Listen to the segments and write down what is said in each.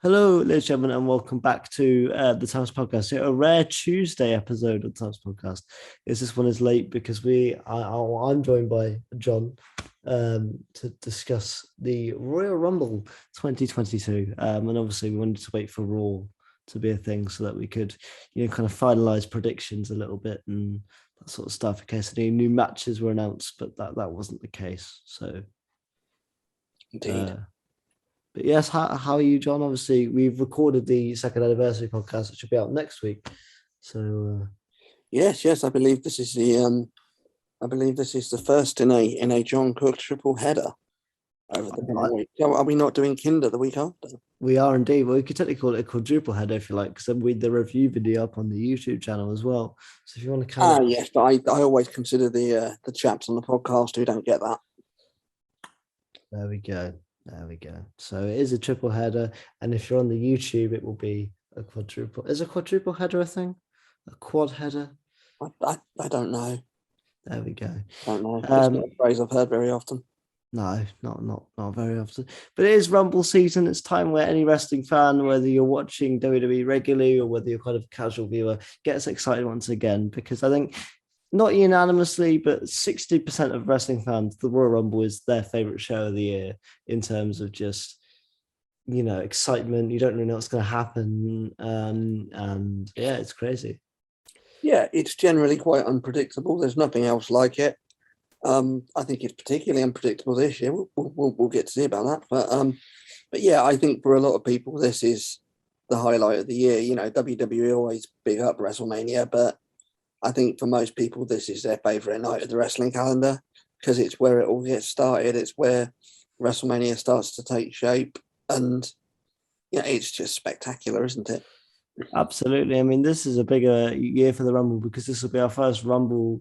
Hello, ladies and gentlemen, and welcome back to the Times Podcast. A rare Tuesday episode of the Times Podcast. This one is late because I'm joined by John to discuss the Royal Rumble 2022, and obviously we wanted to wait for Raw to be a thing so that we could, kind of finalize predictions a little bit and that sort of stuff in case any new matches were announced, but that wasn't the case. So, Indeed. But yes, how are you, John? Obviously, we've recorded the second anniversary podcast, which will be out next week. So Yes, I believe this is the first in a John Cook triple header over the coming week. So are we not doing Kinder the week after? We are indeed. Well, we could technically call it a quadruple header if you like, because we the review video up on the YouTube channel as well. So if you want to Yes, but I always consider the chaps on the podcast who don't get that. There we go. So it is a triple header, and if you're on the YouTube, it will be a quadruple. Is a quadruple header a thing? A quad header? I don't know. There we go. I don't know. It's not a phrase I've heard very often. No, not very often. But it is Rumble season. It's time where any wrestling fan, whether you're watching WWE regularly or whether you're kind of a casual viewer, gets excited once again, because I think not unanimously, but 60% of wrestling fans, the Royal Rumble is their favorite show of the year in terms of just, excitement. You don't really know what's going to happen. And yeah, it's crazy. Yeah, it's generally quite unpredictable. There's nothing else like it. I think it's particularly unpredictable this year. We'll get to see about that. But yeah, I think for a lot of people, this is the highlight of the year. WWE always big up WrestleMania, but I think for most people, this is their favourite night of the wrestling calendar because it's where it all gets started. It's where WrestleMania starts to take shape. And, it's just spectacular, isn't it? Absolutely. I mean, this is a bigger year for the Rumble because this will be our first Rumble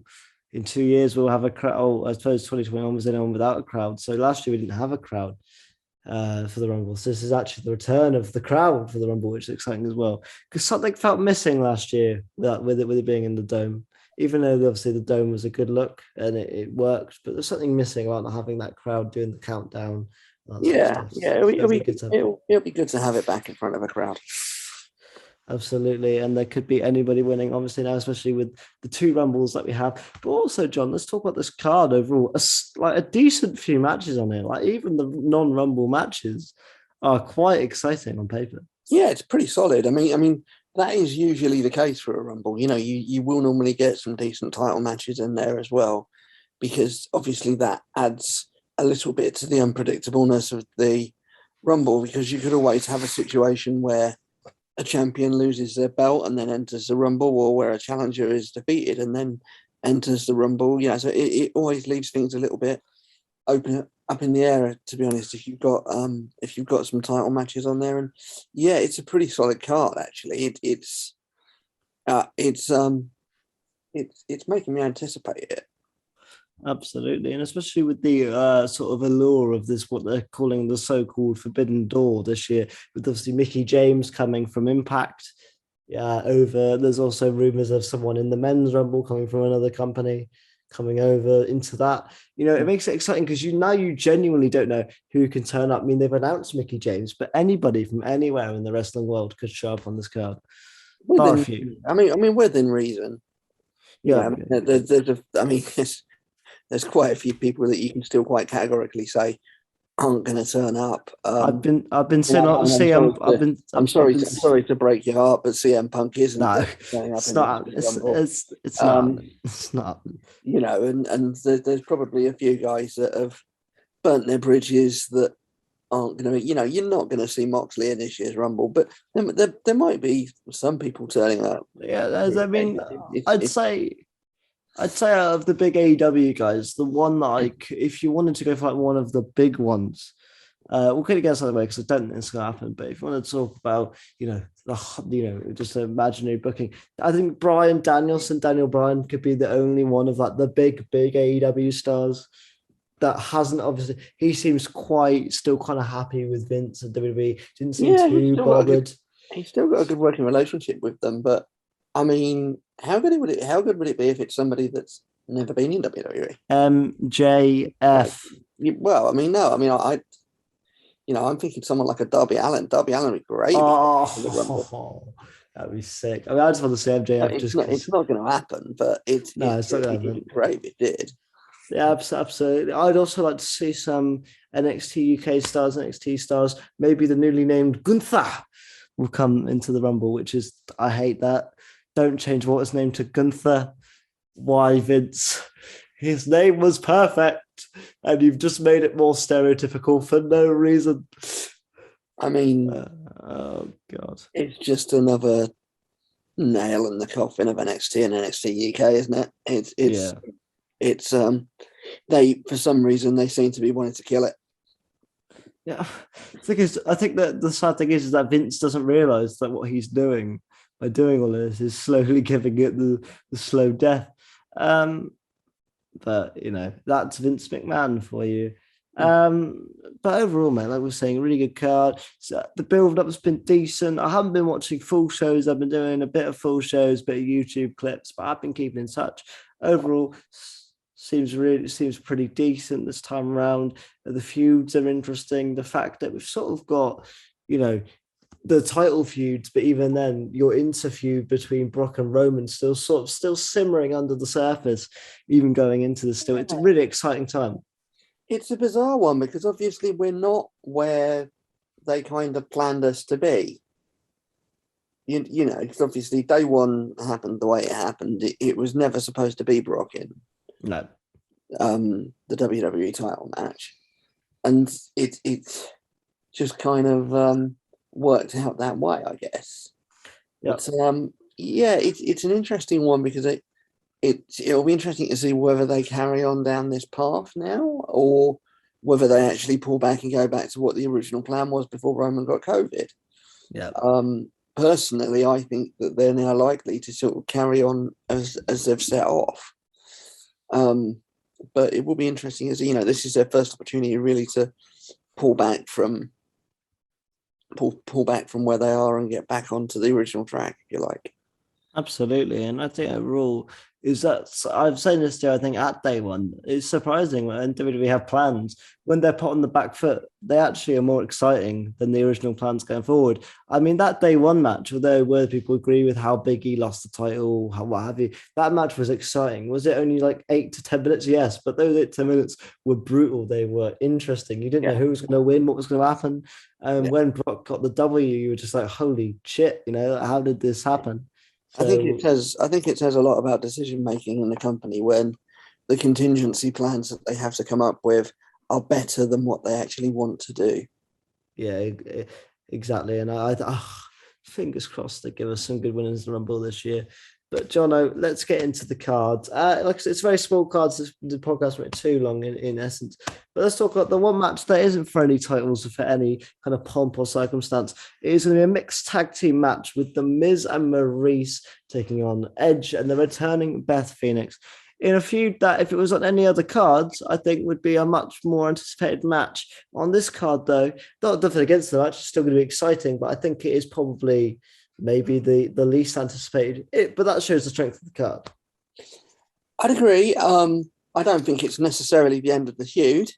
in 2 years. We'll have a crowd. Oh, I suppose 2021 was the one without a crowd. So last year we didn't have a crowd for the Rumble. So this is actually the return of the crowd for the Rumble, which is exciting as well. Because something felt missing last year with it being in the Dome. Even though obviously the Dome was a good look and it worked, but there's something missing about not having that crowd doing the countdown. Yeah. It'll be good to have it back in front of a crowd. Absolutely, and there could be anybody winning, obviously now, especially with the two Rumbles that we have. But also, John, let's talk about this card overall. A decent few matches on here. Like even the non-Rumble matches are quite exciting on paper. Yeah, it's pretty solid. I mean that is usually the case for a Rumble. You will normally get some decent title matches in there as well, because obviously that adds a little bit to the unpredictableness of the Rumble. Because you could always have a situation where a champion loses their belt and then enters the Rumble, or where a challenger is defeated and then enters the Rumble. So it always leaves things a little bit open up in the air, to be honest, if you've got some title matches on there. And yeah, it's a pretty solid card actually. It's making me anticipate it. Absolutely, and especially with the sort of allure of this, what they're calling the so-called Forbidden Door this year, with obviously Mickie James coming from Impact. Over. There's also rumors of someone in the Men's Rumble coming from another company coming over into that. It makes it exciting because you genuinely don't know who can turn up. I mean, they've announced Mickie James, but anybody from anywhere in the wrestling world could show up on this card. Bar a few. I mean, within reason. Yeah. There's quite a few people that you can still quite categorically say aren't going to turn up. I've been saying CM. I'm sorry to break your heart, but CM Punk isn't. No, it's not. It's not. It's not. And there's probably a few guys that have burnt their bridges that aren't going to. You're not going to see Moxley in this year's Rumble, but there might be some people turning up. Yeah, I'd say out of the big AEW guys, the one that if you wanted to go for one of the big ones, we'll get against that way because I don't think it's going to happen. But if you want to talk about, just an imaginary booking, I think Daniel Bryan could be the only one of the big AEW stars that hasn't, obviously. He seems still kind of happy with Vince and WWE. Didn't seem too bothered. He's still got a good working relationship with them, but I mean, how good would it be if it's somebody that's never been in WWE? MJF. Well, I mean, no. I mean, You know, I'm thinking someone like a Darby Allin. Darby Allin would be great if he came to the Rumble. Oh, that'd be sick. I mean, I just want to see MJF It's just not. because. It's not going to happen, but No, it's not going to it'd happen. be great if it did. Yeah, absolutely. I'd also like to see some NXT UK stars, NXT stars. Maybe the newly named Gunther will come into the Rumble, which is, I hate that. Don't change what his name to Gunther. Why, Vince? His name was perfect, and you've just made it more stereotypical for no reason. I mean, oh God, it's just another nail in the coffin of NXT and NXT UK, isn't it? It's they, for some reason, they seem to be wanting to kill it. Yeah, I think that the sad thing is that Vince doesn't realize that what he's doing by doing all this is slowly giving it the slow death. But you know, that's Vince McMahon for you. But overall, man, like we're saying, a really good card. So the build-up has been decent. I haven't been watching full shows. I've been doing a bit of full shows, bit of YouTube clips, but I've been keeping in touch. Overall, seems pretty decent this time around. The feuds are interesting. The fact that we've sort of got, you know, the title feuds, but even then, your interfeud between Brock and Roman still simmering under the surface, even going into this. Still, it's a really exciting time. It's a bizarre one because obviously we're not where they kind of planned us to be. You know, because obviously day one happened the way it happened. It was never supposed to be Brock in No, the WWE title match, and it just kind of worked out that way, I guess. yep. But yeah, it's an interesting one because it'll be interesting to see whether they carry on down this path now or whether they actually pull back and go back to what the original plan was before Roman got COVID. Yeah. Personally, I think that they're now likely to sort of carry on as they've set off. But it will be interesting as, you know, this is their first opportunity really to pull back from where they are and get back onto the original track, if you like. Absolutely. And I think overall is that I've said this to, I think at day one, it's surprising when WWE have plans when they're put on the back foot, they actually are more exciting than the original plans going forward. I mean, that day one match, although whether people agree with how Big E lost the title, what have you, that match was exciting. Was it only like 8 to 10 minutes? Yes, but those 8 to 10 minutes were brutal. They were interesting. You didn't know who was going to win, what was going to happen. And when Brock got the W, you were just like, holy shit, you know, how did this happen? So, I think it says a lot about decision making in the company when the contingency plans that they have to come up with are better than what they actually want to do. Yeah, exactly. And I fingers crossed they give us some good winners in the Rumble this year. But Jono, let's get into the cards. Like I said, it's very small cards. The podcast went too long in essence. But let's talk about the one match that isn't for any titles or for any kind of pomp or circumstance. It is going to be a mixed tag team match with The Miz and Maurice taking on Edge and the returning Beth Phoenix. In a feud that, if it was on any other cards, I think would be a much more anticipated match. On this card, though, not nothing against the match, it's still going to be exciting, but I think it is probably maybe the least anticipated. But that shows the strength of the card. I'd agree. I don't think it's necessarily the end of the feud.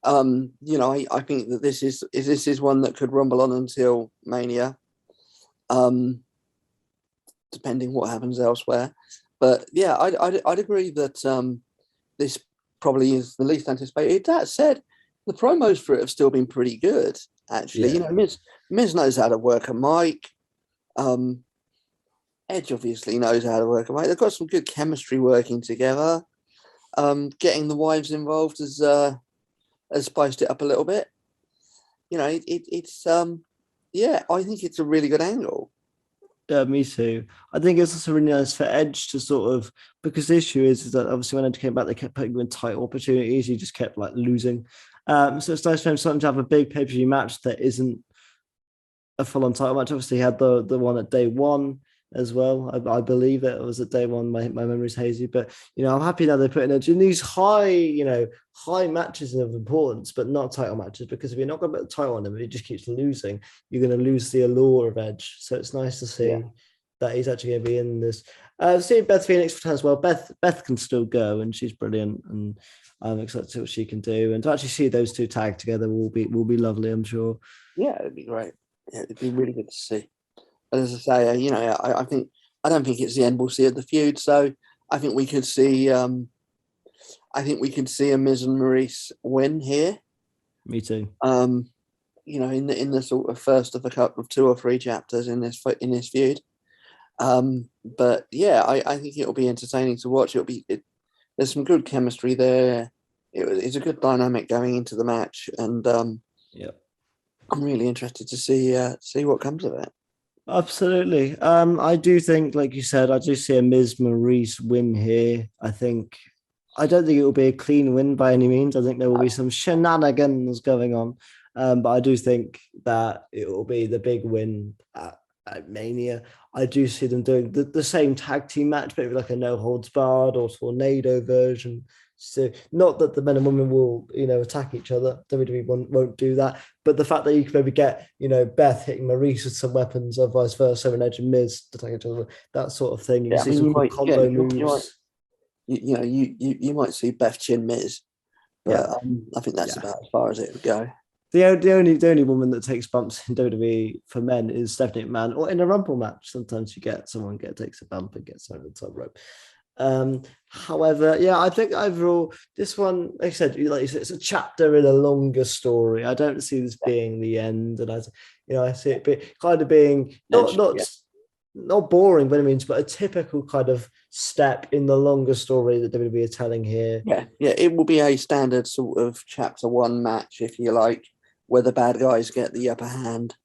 You know, I think that this is one that could rumble on until Mania, depending what happens elsewhere. But yeah, I'd agree that this probably is the least anticipated. That said, the promos for it have still been pretty good, actually. You know, Miz knows how to work a mic. Edge obviously knows how to work a mic. They've got some good chemistry working together. Getting the wives involved has spiced it up a little bit. You know, it's I think it's a really good angle. Yeah, me too. I think it's also really nice for Edge to sort of, because the issue is that obviously when Edge came back, they kept putting him in title opportunities. He just kept like losing. So it's nice for him sometimes to have a big pay-per-view match that isn't a full-on title match. Obviously, he had the one at day one as well. I believe it was at day one. My memory's hazy, but you know, I'm happy now they're putting Edge in these high matches of importance, but not title matches, because if you're not going to put the title on him, if he just keeps losing, you're going to lose the allure of Edge. So it's nice to see that he's actually going to be in this. Seeing Beth Phoenix return as well. Beth can still go, and she's brilliant, and I'm excited to see what she can do. And to actually see those two tag together will be lovely, I'm sure. Yeah, it'd be great. Yeah, it'd be really good to see. But as I say, I don't think it's the end we'll see of the feud. So I think we could see. I think we could see a Miz and Maurice win here. Me too. In the sort of first of a couple of 2 or 3 chapters in this feud. But yeah, I think it'll be entertaining to watch. There's some good chemistry there. It's a good dynamic going into the match, and I'm really interested to see what comes of it. Absolutely. I do think, like you said, I do see a Miz Maurice win here. I don't think it will be a clean win by any means. I think there will be some shenanigans going on. But I do think that it will be the big win at Mania. I do see them doing the same tag team match, maybe like a no holds barred or tornado version. So not that the men and women will, attack each other. WWE won't do that. But the fact that you can maybe get, Beth hitting Maurice with some weapons or vice versa, and Edge and Miz to attack each other, that sort of thing. You see some cool combo moves. You might see Beth chin Miz, but I think that's about as far as it would go. The only woman that takes bumps in WWE for men is Stephanie McMahon, or in a Rumble match. Sometimes you get someone takes a bump and gets over the top rope. However, I think overall this one, like I said, it's a chapter in a longer story. I don't see this being the end, and I see it kind of being not boring by any means, but a typical kind of step in the longer story that WWE are telling here. Yeah, it will be a standard sort of chapter 1 match, if you like, where the bad guys get the upper hand.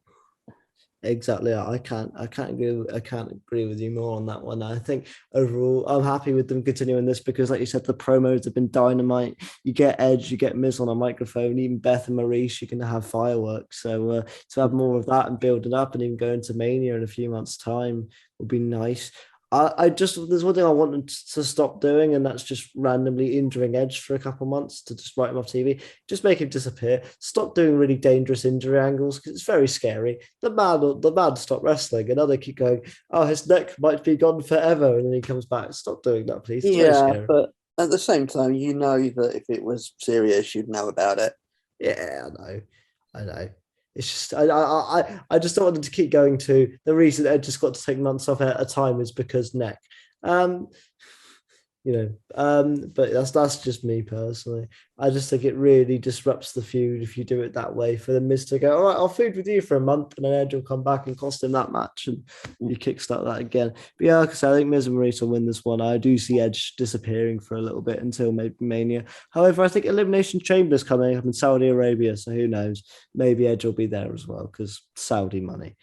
Exactly. I can't agree with you more on that one. I think overall I'm happy with them continuing this because, like you said, the promos have been dynamite. You get Edge, you get Miz on a microphone, even Beth and Maurice, you can have fireworks. So to have more of that and build it up and even go into Mania in a few months' time would be nice. There's one thing I wanted to stop doing, and that's just randomly injuring Edge for a couple months to just write him off TV. Just make him disappear. Stop doing really dangerous injury angles because it's very scary. The man stopped wrestling, and now they keep going, oh, his neck might be gone forever, and then he comes back. Stop doing that, please. It's very scary. But at the same time, that if it was serious, you'd know about it. Yeah, I know. It's just I just don't want them to keep going to the reason Ed just got to take months off at a time is because neck. But that's just me personally. I just think it really disrupts the feud if you do it that way for the Miz to go, all right, I'll feud with you for a month, and then Edge will come back and cost him that match, and you kickstart that again. But yeah, like I said, I think Miz and Maurice will win this one. I do see Edge disappearing for a little bit until maybe Mania. However, I think Elimination Chamber's coming up in Saudi Arabia, so who knows? Maybe Edge will be there as well because Saudi money.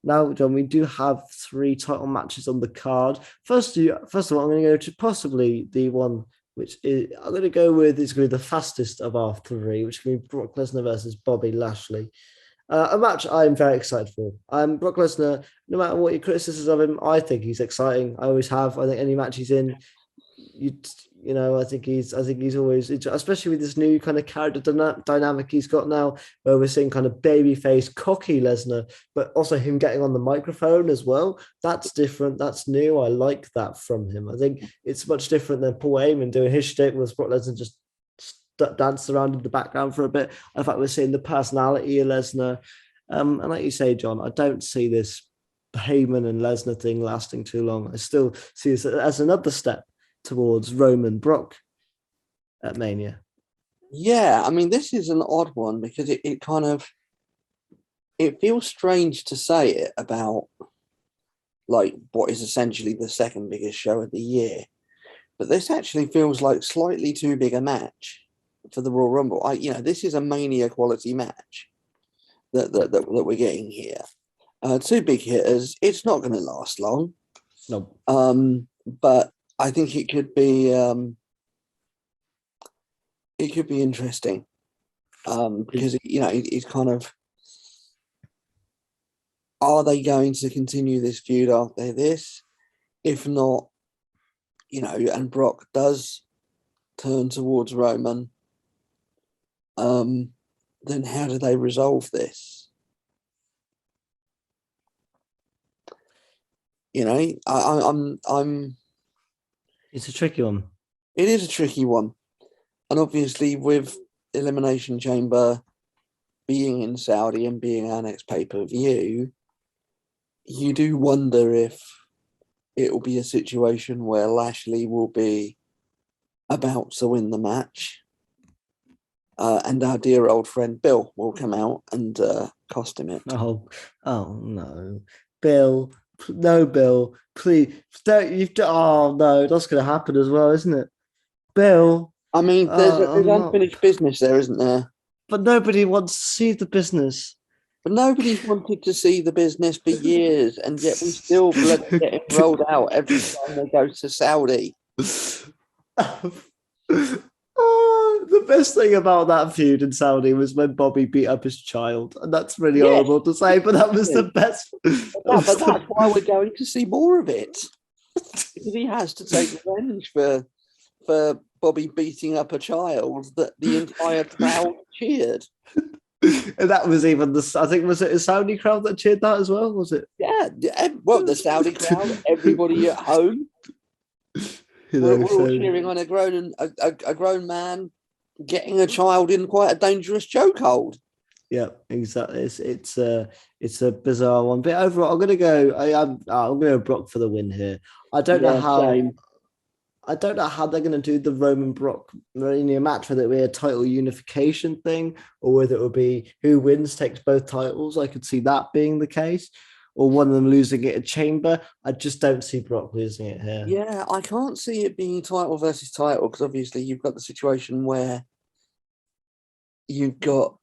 Now, John, we do have 3 title matches on the card. First of all, I'm going to go to possibly the one which I'm going to go with is going to be the fastest of our 3, which can be Brock Lesnar versus Bobby Lashley. A match I'm very excited for. Brock Lesnar, no matter what your criticisms of him, I think he's exciting. I always have. I think any match he's in, I think he's always, especially with this new kind of character dynamic he's got now, where we're seeing kind of babyface, cocky Lesnar, but also him getting on the microphone as well. That's different. That's new. I like that from him. I think it's much different than Paul Heyman doing his shtick with Brock Lesnar just danced around in the background for a bit. In fact, we're seeing the personality of Lesnar. And like you say, John, I don't see this Heyman and Lesnar thing lasting too long. I still see this as another step towards Roman Brock at Mania. Yeah, I mean, this is an odd one because it kind of, it feels strange to say it about like what is essentially the second biggest show of the year, but this actually feels like slightly too big a match for the Royal Rumble. This is a Mania quality match that we're getting here. 2 big hitters. It's not going to last long. No. But I think it could be interesting because it's kind of, are they going to continue this feud after this? If not, and Brock does turn towards Roman, then how do they resolve this? You know, I'm. It's a tricky one. It is a tricky one, and obviously with Elimination Chamber being in Saudi and being our next pay-per-view, you do wonder if it will be a situation where Lashley will be about to win the match, and our dear old friend Bill will come out and cost him it. Oh no, Bill, no, Bill, please don't. Oh no, that's going to happen as well, isn't it, Bill? I mean, there's unfinished business there, isn't there? But nobody wants to see the business. But nobody's wanted to see the business for years, and yet we still bloody get it rolled out every time they go to Saudi. The best thing about that feud in Saudi was when Bobby beat up his child, and that's really horrible to say, but that was the best. But that's why we're going to see more of it, because he has to take revenge for Bobby beating up a child that the entire crowd cheered. And that was even I think, was it a Saudi crowd that cheered that as well? Was it? Yeah. Well, the Saudi crowd, everybody at home. We're all cheering on a grown man getting a child in quite a dangerous chokehold. Yeah, exactly. It's a bizarre one, but overall, I'm going to go. I'm going to go Brock for the win here. I don't know how. Same. I don't know how they're going to do the Roman Brock Mania match, whether it be a title unification thing or whether it will be who wins takes both titles. I could see that being the case, or one of them losing it at Chamber. I just don't see Brock losing it here. Yeah, I can't see it being title versus title because obviously you've got the situation where you've got,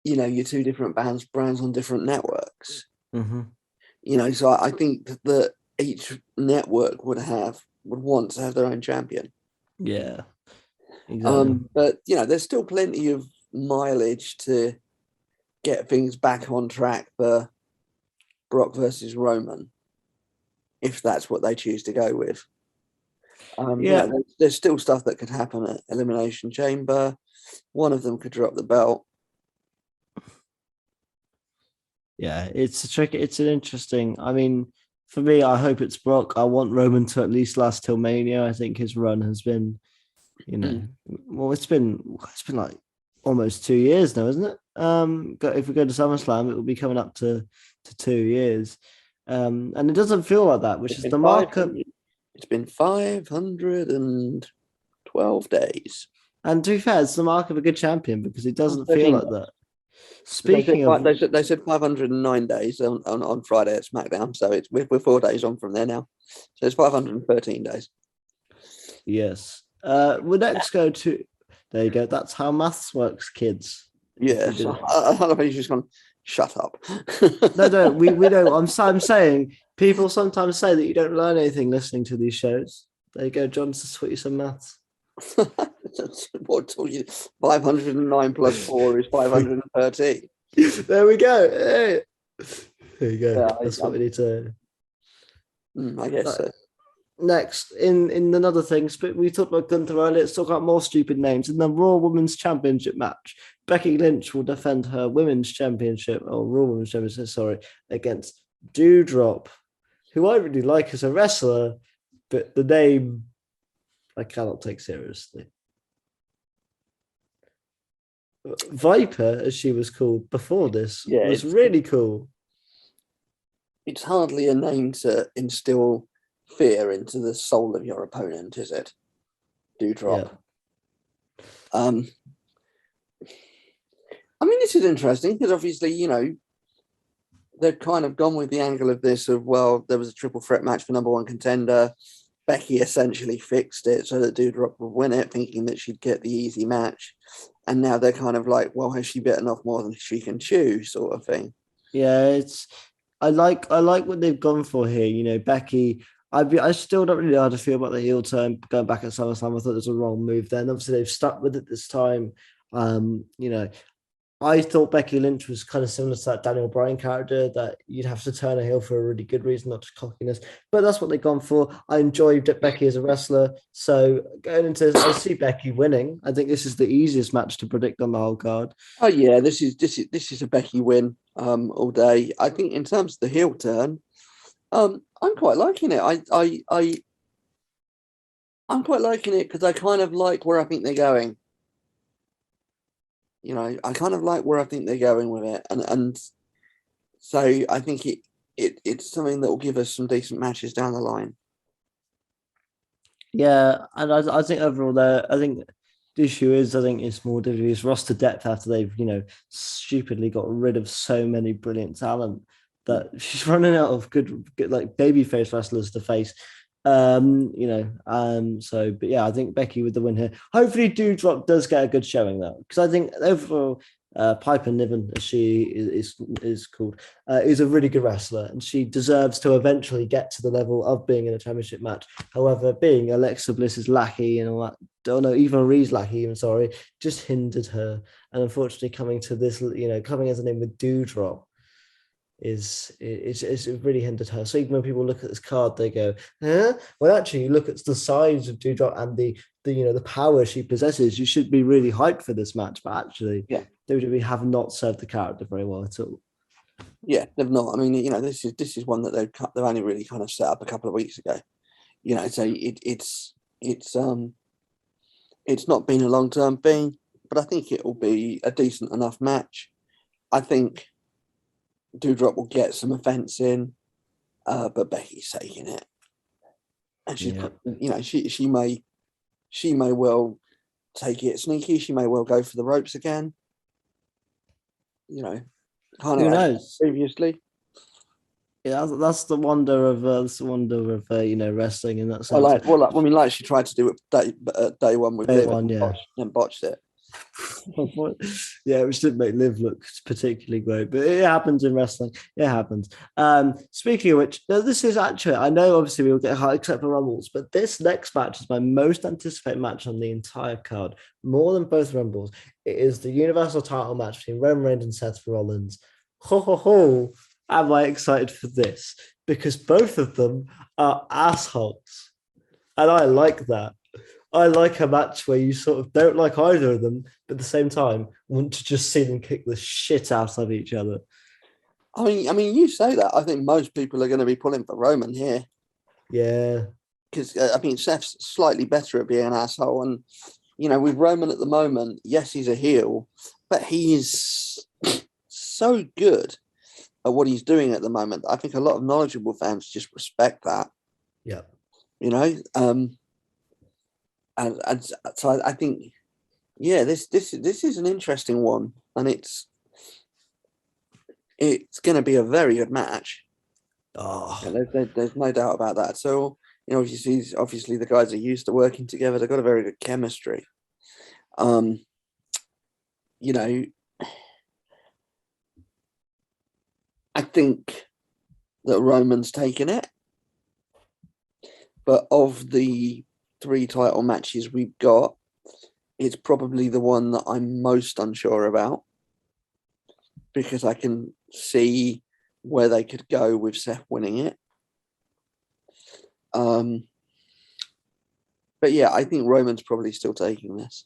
your two different brands on different networks. Mm-hmm. So I think that each network would want to have their own champion. Yeah, exactly. But there's still plenty of mileage to get things back on track for Brock versus Roman, if that's what they choose to go with. There's still stuff that could happen at Elimination Chamber. One of them could drop the belt. Yeah, it's a trick. It's an interesting. I mean, for me, I hope it's Brock. I want Roman to at least last till Mania. I think his run has been, well, it's been like almost 2 years now, isn't it? If we go to SummerSlam, it will be coming up to 2 years, and it doesn't feel like that, which is the marker. It's been 512 days, and to be fair, it's the mark of a good champion because it doesn't feel like that. Speaking of, they said 509 days on Friday at SmackDown, so we're 4 days on from there now, so it's 513 days. Yes, we'll next go to. There you go. That's how maths works, kids. Yeah, I don't know if he's just gone. Shut up. No, we know. I'm saying people sometimes say that you don't learn anything listening to these shows. There you go, John, to taught you some maths. What taught you? 509 plus 4 is 513. There we go. Hey. There you go. Yeah, that's what we need to. I guess so. Next, in another thing, we talked about Gunther earlier. Let's talk about more stupid names. In the Raw Women's Championship match, Becky Lynch will defend her Women's Championship, or Raw Women's Championship, against Doudrop, who I really like as a wrestler, but the name I cannot take seriously. Viper, as she was called before this, was really cool. It's hardly a name to instill fear into the soul of your opponent, is it? Doudrop. Yeah. I mean, this is interesting because obviously, they've kind of gone with the angle of this of, well, there was a triple threat match for number one contender. Becky essentially fixed it so that Doudrop would win it, thinking that she'd get the easy match. And now they're kind of like, well, has she bitten off more than she can chew, sort of thing. Yeah, I like what they've gone for here. Becky, I still don't really know how to feel about the heel turn going back at SummerSlam. I thought it was a wrong move then. Obviously, they've stuck with it this time. I thought Becky Lynch was kind of similar to that Daniel Bryan character, that you'd have to turn a heel for a really good reason, not just cockiness. But that's what they've gone for. I enjoyed Becky as a wrestler. So going into this, I see Becky winning. I think this is the easiest match to predict on the whole card. Oh yeah, this is a Becky win all day. I think in terms of the heel turn, I'm quite liking it. I'm quite liking it because I kind of like where I think they're going. You know, I kind of like where I think they're going with it, and so I think it's something that will give us some decent matches down the line. Yeah, and I think overall, I think the issue is, I think it's more WWE's roster depth after they've, stupidly got rid of so many brilliant talent that she's running out of good like babyface wrestlers to face. But yeah, I think Becky with the win here. Hopefully, Doudrop does get a good showing though, because I think overall, Piper Niven, as she is called, is a really good wrestler, and she deserves to eventually get to the level of being in a championship match. However, being Alexa Bliss's lackey and all that, don't know, Eva Marie's lackey, I'm sorry, just hindered her. And unfortunately, coming to this, coming as a name with Doudrop is it really hindered her. So even when people look at this card, they go, huh? Well, actually, you look at the size of Doudrop and the power she possesses. You should be really hyped for this match, but actually, Yeah. WWE have not served the character very well at all. Yeah, they've not. I mean, this is one that they've only really kind of set up a couple of weeks ago. So it's not been a long-term thing, but I think it will be a decent enough match. I think Doudrop will get some offense in, but Becky's taking it, and she may well take it sneaky. She may well go for the ropes again. Kind of Who like knows? previously. Yeah, that's the wonder of wrestling in that sense. Like she tried to do it day one with Liv and botched it. Yeah, which didn't make Liv look particularly great, but it happens in wrestling. It happens. Speaking of which, this is actually, I know obviously we will get high except for Rumbles, but this next match is my most anticipated match on the entire card, more than both Rumbles. It is the Universal title match between Roman Reigns and Seth Rollins. Ho ho ho! Am I excited for this? Because both of them are assholes, and I like that. I like a match where you sort of don't like either of them, but at the same time want to just see them kick the shit out of each other. I mean, you say that. I think most people are going to be pulling for Roman here. Yeah, because Seth's slightly better at being an asshole, and with Roman at the moment, yes, he's a heel, but he is so good at what he's doing at the moment. I think a lot of knowledgeable fans just respect that. Yeah, And so I think, yeah, this is an interesting one, and it's going to be a very good match. Oh, there's no doubt about that. So obviously the guys are used to working together. They've got a very good chemistry. I think that Roman's taken it, but of the 3 title matches we've got, it's probably the one that I'm most unsure about, because I can see where they could go with Seth winning it. But yeah, I think Roman's probably still taking this.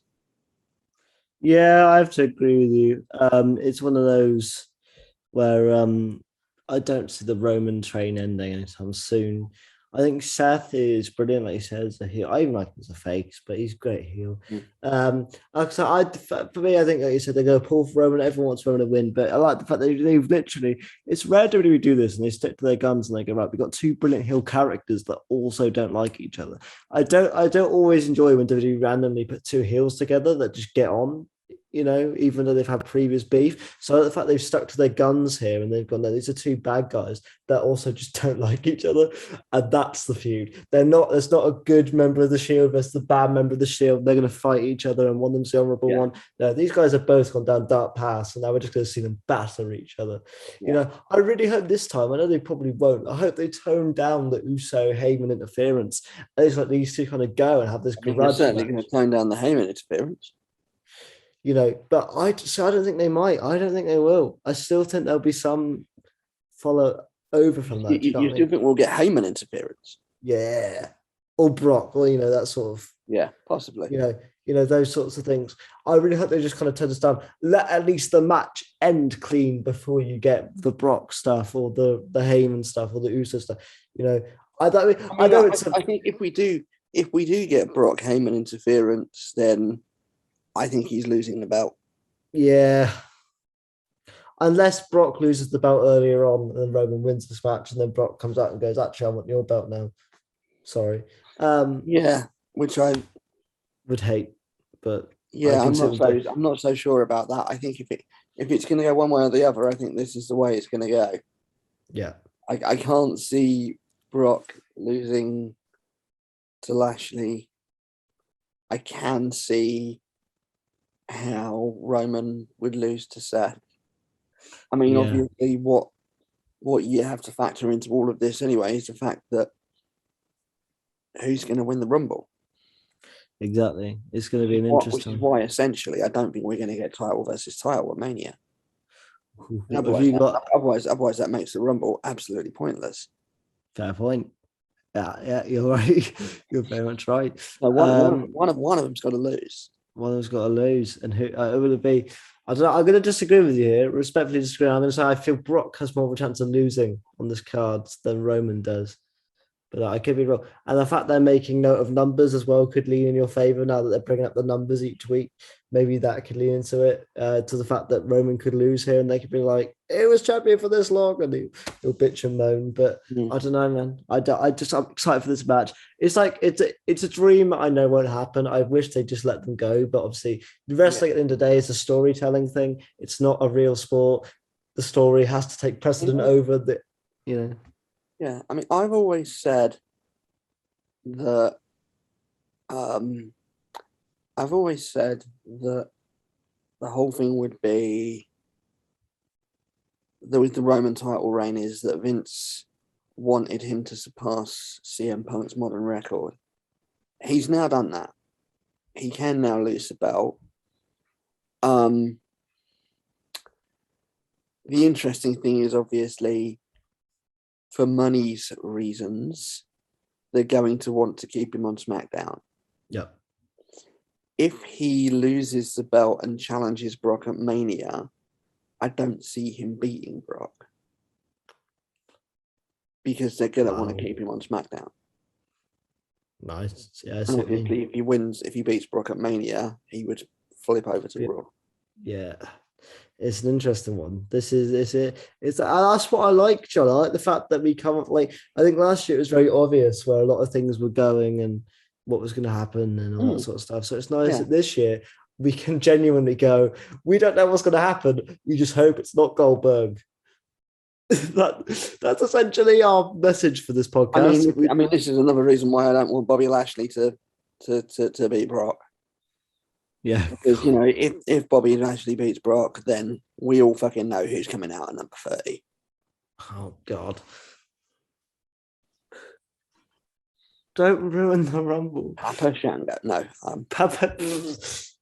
Yeah, I have to agree with you. It's one of those where I don't see the Roman train ending anytime soon. I think Seth is brilliant, like you said, as a heel. I even like him as a face, but he's a great heel. For me, I think, like you said, they're going to pull for Roman. Everyone wants Roman to win, but I like the fact that they've literally, it's rare WWE do this, and they stick to their guns and they go, right, we've got 2 brilliant heel characters that also don't like each other. I don't always enjoy when WWE randomly put 2 heels together that just get on, even though they've had previous beef. So the fact they've stuck to their guns here and they've gone, no, these are 2 bad guys that also just don't like each other. And that's the feud. There's not a good member of the Shield versus the bad member of the Shield. They're going to fight each other and one of them's the honorable one. No, these guys have both gone down dark paths, and now we're just going to see them batter each other. Yeah. I really hope this time, I know they probably won't, I hope they tone down the Uso Heyman interference. And it's like these 2 kind of go and have this grudge. They're certainly going to tone down the Heyman interference. But I don't think they might. I don't think they will. I still think there'll be some follow over from that. You still think we'll get Heyman interference? Yeah. Or Brock, or, that sort of. Yeah, possibly. those sorts of things. I really hope they just kind of turn this down. Let at least the match end clean before you get the Brock stuff or the Heyman stuff or the Uso stuff. I know it's. I think if we do get Brock Heyman interference, then I think he's losing the belt. Yeah. Unless Brock loses the belt earlier on and then Roman wins this match and then Brock comes out and goes, actually, I want your belt now. Sorry. Yeah, which I would hate, but yeah, I'm not so sure about that. I think if it's going to go one way or the other, I think this is the way it's going to go. Yeah. I can't see Brock losing to Lashley. I can see how Roman would lose to Seth. I mean, obviously, what you have to factor into all of this anyway is the fact that who's going to win the Rumble. Exactly. It's going to be an interesting. Which is why, essentially, I don't think we're going to get title versus title at Mania. Otherwise, that makes the Rumble absolutely pointless. Fair point. Yeah, you're right. You're very much right. No, one of them's got to lose. One of them's got to lose, and who will it be? I don't know. I'm going to disagree with you here. Respectfully disagree. I'm going to say I feel Brock has more of a chance of losing on this card than Roman does. But I could be wrong. And the fact they're making note of numbers as well could lean in your favor now that they're bringing up the numbers each week. Maybe that could lean into it, to the fact that Roman could lose here and they could be like, it was champion for this long, and he'll bitch and moan. But I don't know, man. I'm excited for this match. It's like, it's a dream I know won't happen. I wish they'd just let them go. But obviously, the wrestling at the end of the day is a storytelling thing. It's not a real sport. The story has to take precedent over the. Yeah, I mean, I've always said that the whole thing would be with the Roman title reign is that Vince wanted him to surpass CM Punk's modern record. He's now done that. He can now lose the belt. The interesting thing is obviously, for money's reasons, they're going to want to keep him on SmackDown. Yep. If he loses the belt and challenges Brock at Mania, I don't see him beating Brock. Because they're going to want to keep him on SmackDown. Nice. Yeah, and obviously, if he beats Brock at Mania, he would flip over to Raw. Yeah. It's an interesting one. That's what I like, John. I like the fact that we come up, like, I think last year it was very obvious where a lot of things were going and what was going to happen and all that sort of stuff. So it's nice that this year we can genuinely go, we don't know what's going to happen. We just hope it's not Goldberg. That's essentially our message for this podcast. I mean, this is another reason why I don't want Bobby Lashley to beat Brock. Yeah, because if Bobby Lashley beats Brock, then we all fucking know who's coming out at number 30. Oh God! Don't ruin the Rumble. Papa Shango. No, Papa. It's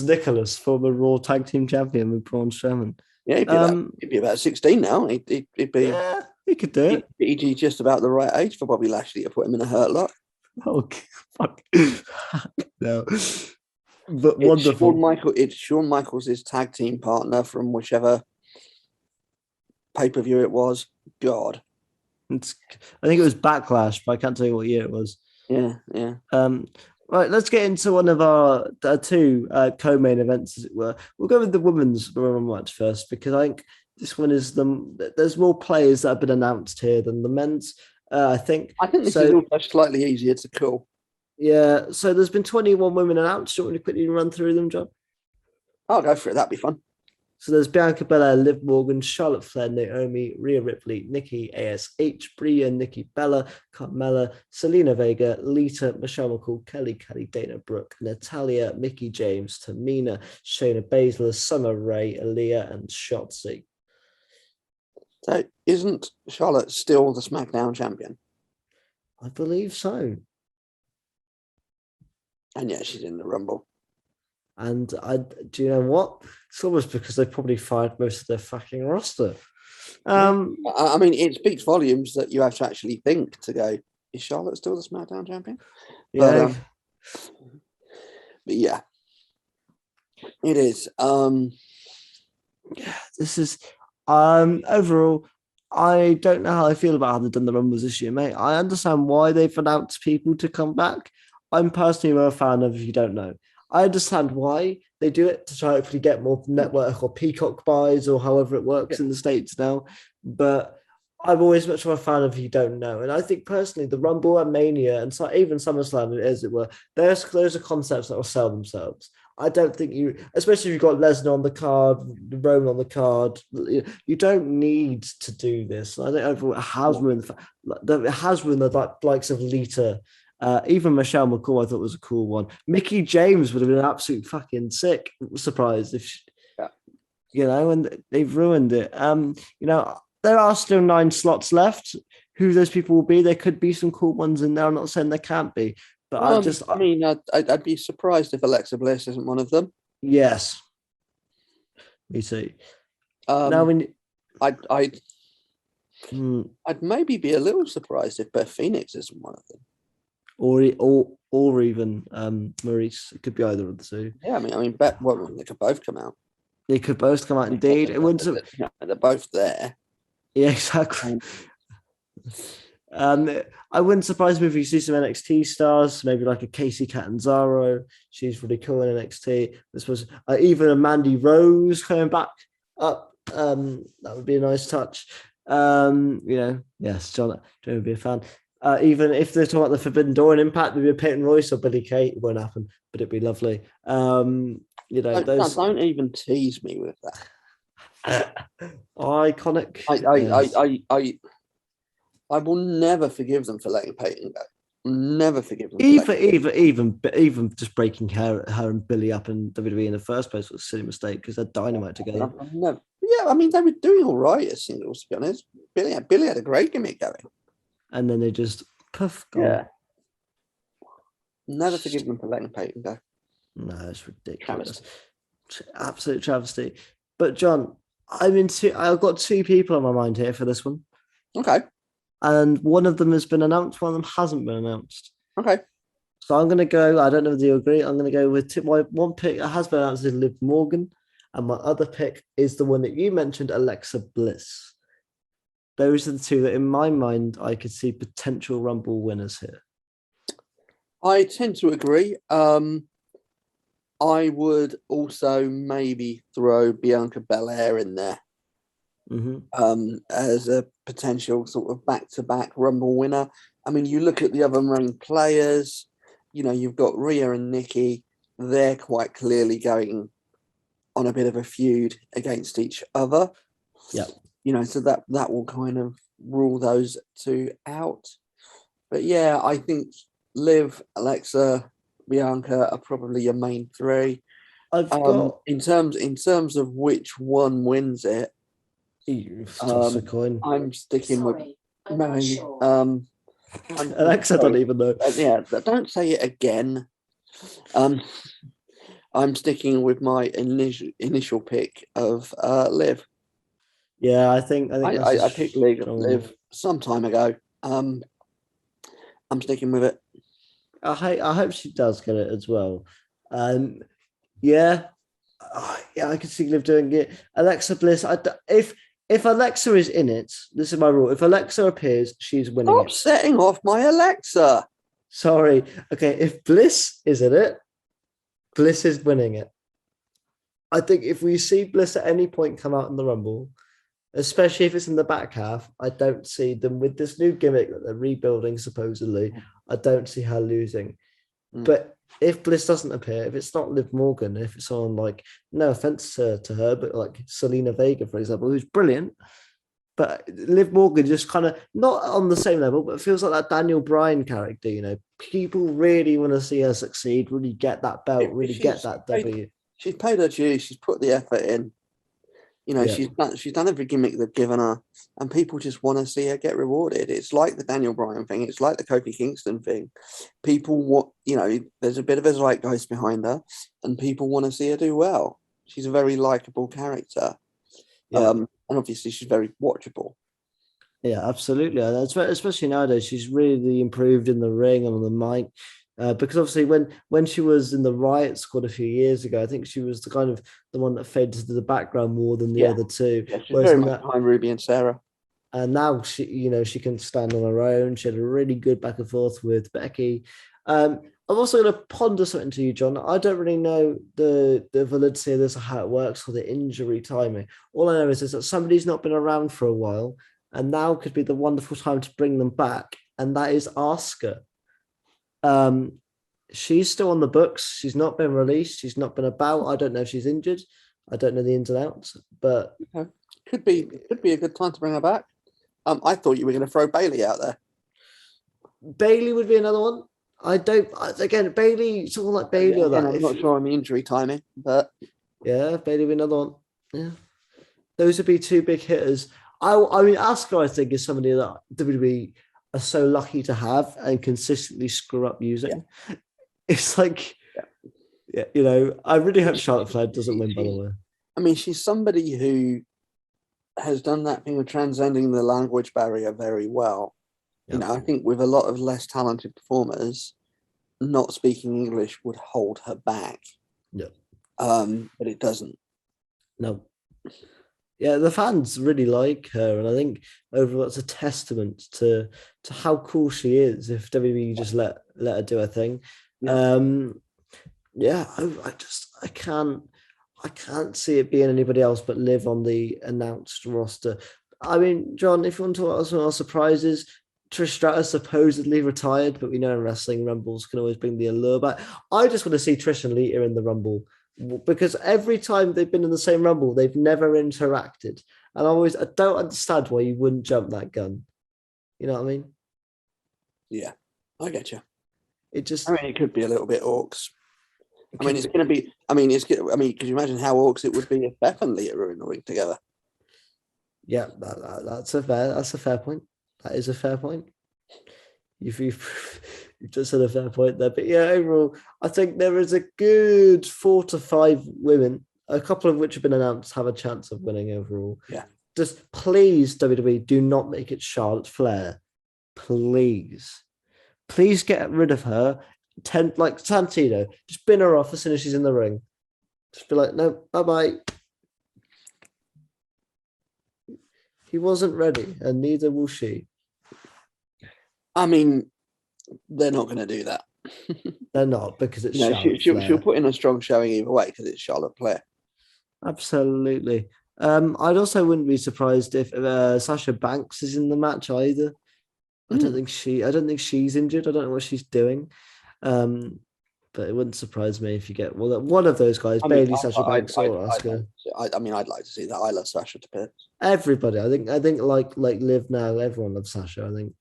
Nicholas, former Raw Tag Team Champion with Braun Strowman. Yeah, he'd be about 16 now. He'd be. Yeah, he could do it. He's just about the right age for Bobby Lashley to put him in a Hurt Lock. Oh fuck! No. But wonderful. It's Shawn Michaels' tag team partner from whichever pay-per-view it was. God. I think it was Backlash, but I can't tell you what year it was. Yeah. Right, let's get into one of our two co-main events, as it were. We'll go with the women's match first, because I think this one is there's more players that have been announced here than the men's. I think this is also slightly easier to call. Yeah, so there's been 21 women announced. Do you want me to quickly run through them, John? I'll go for it. That'd be fun. So there's Bianca Belair, Liv Morgan, Charlotte Flair, Naomi, Rhea Ripley, Nikki ASH, Bria, Nikki Bella, Carmella, Selena Vega, Lita, Michelle McCool, Kelly, Dana Brooke, Natalia, Mickie James, Tamina, Shayna Baszler, Summer Rae, Aaliyah, and Shotzi. So isn't Charlotte still the SmackDown champion? I believe so. And yeah, she's in the Rumble. And do you know what? It's almost because they probably fired most of their fucking roster. I mean, it speaks volumes that you have to actually think to go, is Charlotte still the SmackDown champion? Yeah. yeah, it is. This is overall. I don't know how I feel about how they've done the Rumbles this year, mate. I understand why they've announced people to come back. I'm personally a fan of, if you don't know. I understand why they do it to try to hopefully get more network or peacock buys or however it works in the States now. But I'm always much more a fan of, if you don't know. And I think personally, the Rumble and Mania and even SummerSlam, as it were, those are concepts that will sell themselves. I don't think especially if you've got Lesnar on the card, Roman on the card, you don't need to do this. I think overall it has ruined the likes of Lita. Even Michelle McCool, I thought was a cool one. Mickey James would have been an absolute fucking sick surprise if, and they've ruined it. There are still 9 slots left. Who those people will be, there could be some cool ones in there. I'm not saying there can't be. But I'd be surprised if Alexa Bliss isn't one of them. Yes, me too. I'd maybe be a little surprised if Beth Phoenix isn't one of them, or even Maurice. It could be either of the two. Yeah, I mean, they could both come out. They could both come out. Indeed, it wouldn't. They're both there. Yeah, exactly. I wouldn't surprise me if you see some NXT stars, maybe like a Casey Catanzaro. She's really cool in NXT. This was even a Mandy Rose coming back up. That would be a nice touch. Yes, John would be a fan. Even if they're talking about the Forbidden Door and Impact, maybe a Peyton Royce or Billy Kay. It won't happen, but it'd be lovely. Don't even tease me with that. Iconic. I will never forgive them for letting Peyton go. Never forgive them. Even just breaking her and Billy up in WWE in the first place was a silly mistake because they're dynamite together. I mean, they were doing all right as singles, to be honest. Billy had a great gimmick going. And then they just poof. Gone. Yeah. Never forgive them for letting Peyton go. No, it's ridiculous. Absolute travesty. But John, I've got 2 people on my mind here for this one. Okay. And one of them has been announced, one of them hasn't been announced. Okay. So I'm going to go, I don't know if you agree, I'm going to go with my one pick that has been announced is Liv Morgan, and my other pick is the one that you mentioned, Alexa Bliss. Those are the 2 that, in my mind, I could see potential Rumble winners here. I tend to agree. I would also maybe throw Bianca Belair in there. As a potential sort of back-to-back Rumble winner. I mean, you look at the other main players, you've got Rhea and Nikki. They're quite clearly going on a bit of a feud against each other. Yeah. So that will kind of rule those 2 out. But yeah, I think Liv, Alexa, Bianca are probably your main 3. I've got in terms of which one wins it. Toss a coin. I'm sticking with Mary. Alexa don't even know. Don't say it again. I'm sticking with my initial pick of Liv. Yeah, I think I picked Liv some time ago. I'm sticking with it. I hope she does get it as well. I could see Liv doing it. Alexa Bliss. If Alexa is in it, this is my rule. If Alexa appears, she's winning. Stop setting off my Alexa. Sorry. Okay, if Bliss is in it, Bliss is winning it. I think if we see Bliss at any point come out in the Rumble, especially if it's in the back half, I don't see them with this new gimmick that they're rebuilding, supposedly. I don't see her losing. But if Bliss doesn't appear, if it's not Liv Morgan, if it's someone like, no offense to her, but like Selena Vega, for example, who's brilliant, but Liv Morgan just kind of not on the same level, but it feels like that Daniel Bryan character, people really want to see her succeed, really get that belt, really get that W. She's paid her dues, she's put the effort in. She's done every gimmick they've given her, and people just want to see her get rewarded. It's like the Daniel Bryan thing. It's like the Kofi Kingston thing. People want, there's a bit of a zeitgeist behind her, and people want to see her do well. She's a very likable character, and obviously she's very watchable. Yeah, absolutely. Especially nowadays, she's really improved in the ring and on the mic. Because obviously when she was in the Riot Squad a few years ago, I think she was the one that faded to the background more than the other two. Yeah, she's Whereas very much behind Ruby and Sarah. and now she can stand on her own. She had a really good back and forth with Becky. I'm also going to ponder something to you, John. I don't really know the validity of this or how it works or the injury timing. All I know is that somebody's not been around for a while, and now could be the wonderful time to bring them back, and that is Asuka. She's still on the books. She's not been released. She's not been about. I don't know if she's injured. I don't know the ins and outs, but could be a good time to bring her back. I thought you were going to throw Bailey out there. Bailey would be another one. Bailey, someone like Bailey or that. I'm not sure on the injury timing, but yeah, Bailey would be another one. Yeah, those would be two big hitters. I mean, Asuka, I think, is somebody that WWE are so lucky to have and consistently screw up using. Yeah. It's like, I really hope Charlotte Flair doesn't win, by the way. I mean, she's somebody who has done that thing of transcending the language barrier very well. Yep. I think with a lot of less talented performers, not speaking English would hold her back. Yeah. But it doesn't. No. Yeah, the fans really like her, and I think overall it's a testament to how cool she is. If WWE just let her do her thing, I can't see it being anybody else but Liv on the announced roster. I mean, John, if you want to talk about some of our surprises, Trish Stratus supposedly retired, but we know in wrestling Rumbles can always bring the allure back. I just want to see Trish and Lita in the Rumble, because every time they've been in the same Rumble, they've never interacted. And I don't understand why you wouldn't jump that gun. You know what I mean? Yeah, I get you. It could be a little bit Orcs. It's going to be, could you imagine how Orcs it would be if Beth and Lita were in the ring together? Yeah, that's a fair point. That is a fair point. You've just said a fair point there. But yeah, overall, I think there is a good 4 to 5 women, a couple of which have been announced, have a chance of winning overall. Yeah. Just please, WWE, do not make it Charlotte Flair. Please. Please get rid of her. Like Santino, just bin her off as soon as she's in the ring. Just be like, no, bye-bye. He wasn't ready, and neither will she. I mean, they're not going to do that. They're not, because it's Charlotte Flair. She'll put in a strong showing either way because it's Charlotte Flair. Absolutely. I'd also wouldn't be surprised if Sasha Banks is in the match either. I don't think she's injured. I don't know what she's doing. But it wouldn't surprise me if you get one of those guys, Bailey, Sasha Banks, or Asuka. I'd like to see that. I love Sasha to bits. Everybody, I think, like Liv now, everyone loves Sasha. I think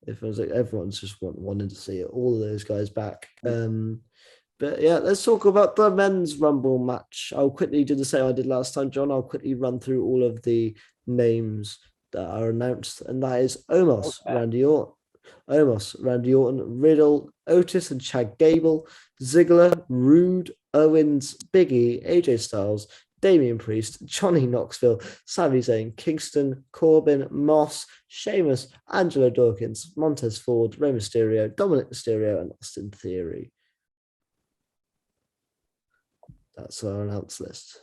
if it was like everyone's just wanting to see all of those guys back. But yeah, let's talk about the men's Rumble match. I'll quickly do the same I did last time, John. I'll quickly run through all of the names that are announced, and that is Omos, Randy Orton, Riddle, Otis and Chad Gable, Ziggler, Rude, Owens, Big E, AJ Styles, Damian Priest, Johnny Knoxville, Sami Zayn, Kingston, Corbin, Moss, Sheamus, Angelo Dawkins, Montez Ford, Rey Mysterio, Dominic Mysterio, and Austin Theory. That's our announced list.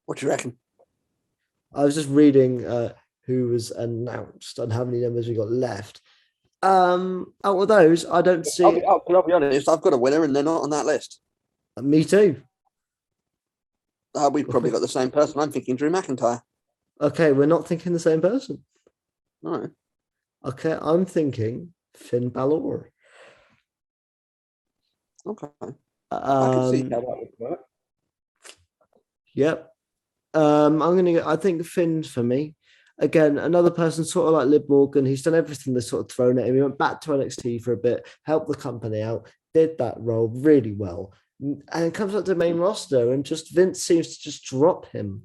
What do you reckon? I was just reading who was announced and how many numbers we got left. Out of those, I don't see. I'll be honest, I've got a winner and they're not on that list. Me too. We've probably got the same person. I'm thinking Drew McIntyre. Okay, we're not thinking the same person. No. Okay, I'm thinking Finn Balor. Okay. I can see how that would work. Yep. I think Finn for me. Again, another person sort of like Liv Morgan. He's done everything they're sort of thrown at him. He went back to NXT for a bit, helped the company out, did that role really well. And it comes up to the main roster and just Vince seems to just drop him.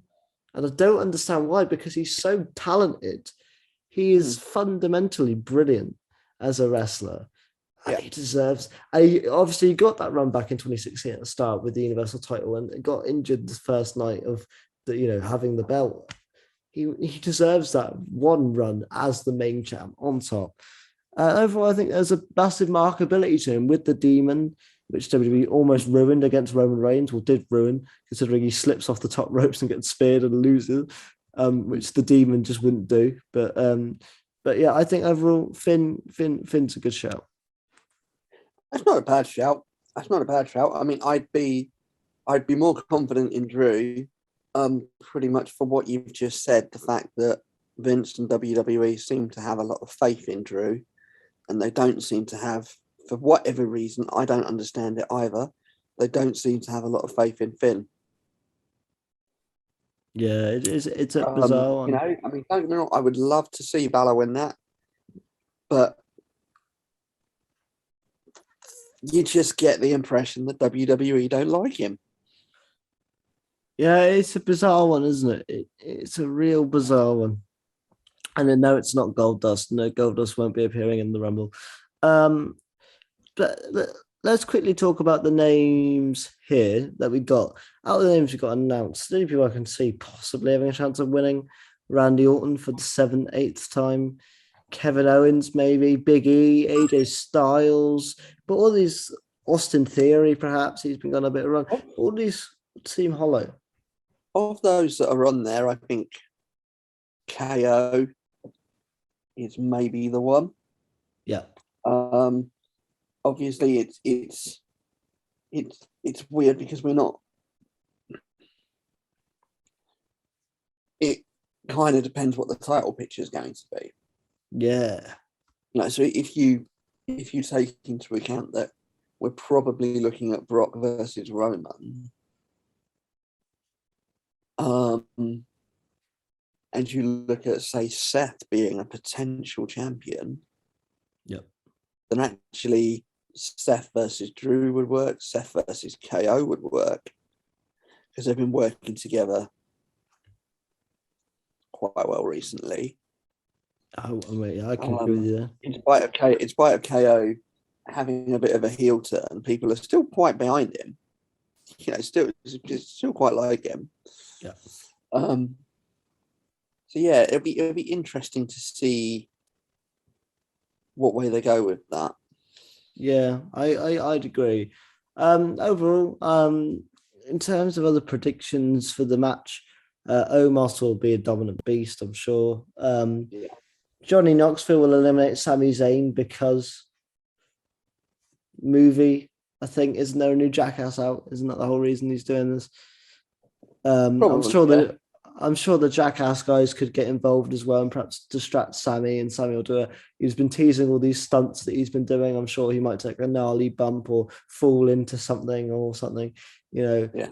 And I don't understand why, because he's so talented. He is fundamentally brilliant as a wrestler. And he deserves. Obviously, he got that run back in 2016 at the start with the Universal title and got injured the first night of having the belt. he deserves that one run as the main champ on top. Overall, I think there's a massive markability to him with the Demon, which WWE almost ruined against Roman Reigns, or did ruin, considering he slips off the top ropes and gets speared and loses, which the Demon just wouldn't do. But yeah, I think overall, Finn's a good shout. That's not a bad shout. I mean, I'd be more confident in Drew, pretty much for what you've just said. The fact that Vince and WWE seem to have a lot of faith in Drew, and they don't seem to have, for whatever reason, I don't understand it either, they don't seem to have a lot of faith in Finn. Yeah, it's a bizarre one. You know, I mean, don't get me wrong, I would love to see Balor win that, but you just get the impression that WWE don't like him. Yeah, it's a bizarre one, isn't it? It's a real bizarre one. And no, it's not Goldust. No, Goldust won't be appearing in the Rumble. But let's quickly talk about the names here that we got. Out of the names we got announced, the only people I can see possibly having a chance of winning: Randy Orton for the 7th, 8th time, Kevin Owens, maybe, Big E, AJ Styles, but all these, Austin Theory, perhaps, he's been on a bit of a run. All these seem hollow. Of those that are on there, I think KO is maybe the one. Yeah. Obviously, it's weird because we're not. It kind of depends what the title picture is going to be. Yeah. You know, so if you take into account that we're probably looking at Brock versus Roman, and you look at, say, Seth being a potential champion, yep, then actually Seth versus Drew would work. Seth versus KO would work because they've been working together quite well recently. Oh, I can agree with you there. In spite of KO having a bit of a heel turn, people are still quite behind him. You know, still quite like him. Yeah. So yeah, it'll be interesting to see what way they go with that. Yeah, I'd agree. Overall, in terms of other predictions for the match, Omos will be a dominant beast, I'm sure. Yeah. Johnny Knoxville will eliminate Sami Zayn because movie, I think. Isn't there a new Jackass out? Isn't that the whole reason he's doing this? I'm sure the Jackass guys could get involved as well and perhaps distract Sammy, and Sammy will do it. He's been teasing all these stunts that he's been doing. I'm sure he might take a gnarly bump or fall into something or something, you know. Yeah.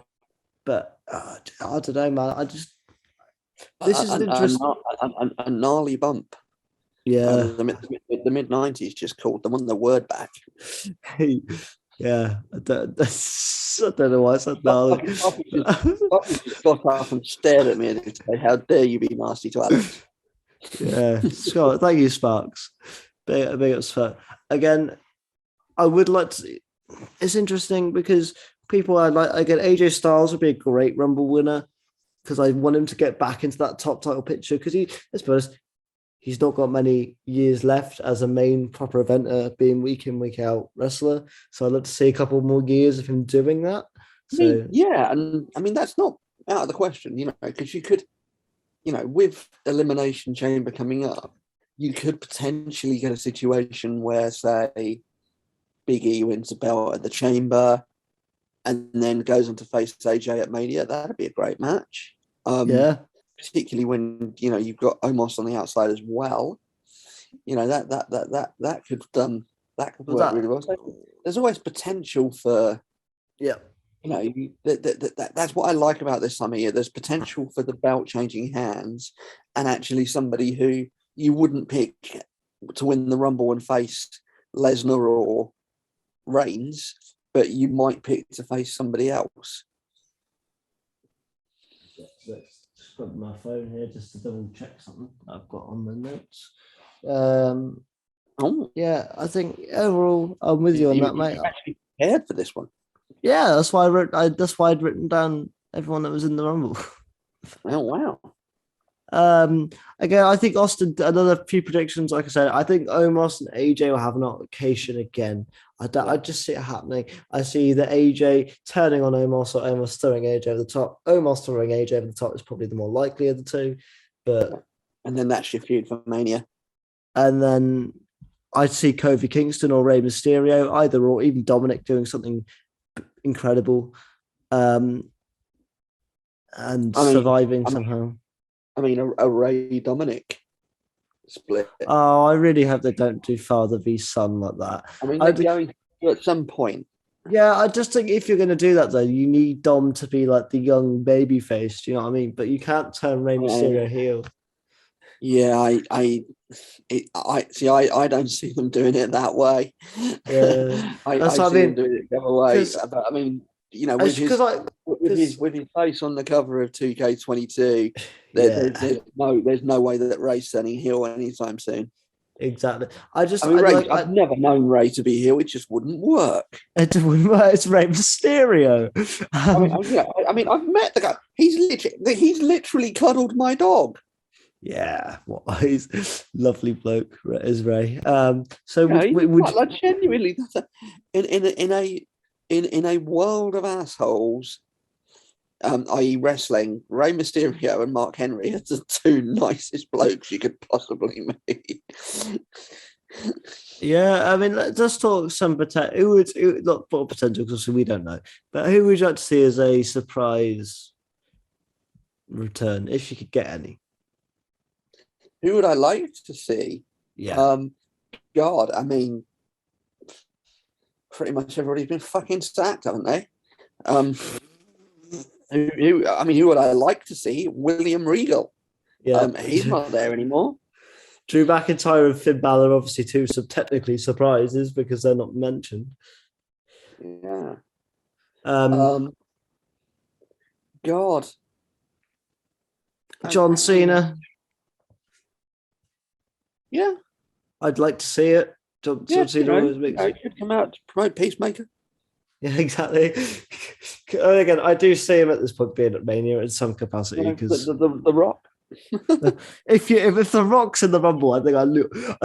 But I don't know, man. This is interesting. A gnarly bump. Yeah. The mid-90s just called them on the word back. Yeah, I don't know why I said gnarly. Poppy just got up and stared at me and said, "How dare you be nasty to Alex?" Yeah, Scott, thank you, Sparks. Big up, Sparks. Again, I would like to see. It's interesting because people are like, again, AJ Styles would be a great Rumble winner because I want him to get back into that top title picture because let's be honest, he's not got many years left as a main proper eventer, being week in, week out wrestler. So I'd like to see a couple more years of him doing that. And I mean, that's not out of the question, you know, because you could, you know, with Elimination Chamber coming up, you could potentially get a situation where, say, Big E wins the belt at the Chamber and then goes on to face AJ at Mania. That'd be a great match. Yeah. Particularly when, you know, you've got Omos on the outside as well. You know, that could work really well. So there's always potential for, yeah, you know, that's what I like about this time of year. There's potential for the belt changing hands, and actually somebody who you wouldn't pick to win the Rumble and face Lesnar or Reigns, but you might pick to face somebody else. Just got my phone here just to double check something I've got on the notes. Yeah, I think overall I'm with you on that, mate. You actually prepared for this one. Yeah, that's why I'd written down everyone that was in the Rumble. Oh wow! Again, I think Austin. Another few predictions. Like I said, I think Omos and AJ will have an altercation again. I just see it happening. I see the AJ turning on Omos or Omos throwing AJ over the top. Omos throwing AJ over the top is probably the more likely of the two. But and then that's your feud for Mania. And then I'd see Kofi Kingston or Rey Mysterio, either or, even Dominic doing something incredible, and surviving somehow. I mean, a Rey Dominic split. Oh, I really hope they don't do father v son like that. I mean, they're going to at some point. Yeah, I just think if you're going to do that, though, you need Dom to be like the young baby face. Do you know what I mean? But you can't turn Rey Mysterio heel. Yeah, I don't see them doing it that way. Yeah, I see them doing it the other way. But I mean, you know, with his face on the cover of 2K22, there's no way that Rey's turning heel anytime soon. Exactly. I've never known Rey to be heel. It just wouldn't work. It wouldn't work. It's Rey Mysterio. I mean, I've met the guy. He's literally cuddled my dog. Yeah, he's lovely bloke, is Rey. So genuinely, in a world of assholes, i.e., wrestling, Rey Mysterio and Mark Henry are the two nicest blokes you could possibly meet. Yeah, I mean, let's talk some potential. Who would not potential because we don't know, but who would you like to see as a surprise return if you could get any? Who would I like to see? Yeah. God, I mean, pretty much everybody's been fucking sacked, haven't they? Who would I like to see? William Regal. Yeah. He's not there anymore. Drew McIntyre and Finn Balor, obviously two technically surprises because they're not mentioned. Yeah. God. John Cena. Yeah. I'd like to see it. John Cena always makes it. Could come out to promote Peacemaker. Yeah, exactly. Again, I do see him at this point being at Mania in some capacity because the Rock. if the Rock's in the Rumble, I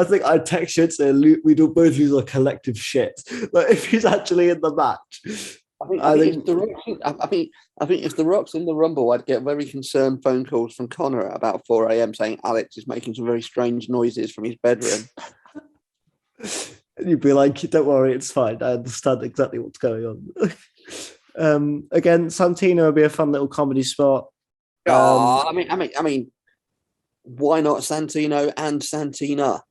think I'd text you and say we do both lose a collective shit. Like if he's actually in the match. I think if the Rock's in the Rumble, I'd get very concerned phone calls from Connor at about 4 a.m. saying Alex is making some very strange noises from his bedroom. And you'd be like, don't worry, it's fine. I understand exactly what's going on. Again, Santino would be a fun little comedy spot. I mean, why not Santino and Santina?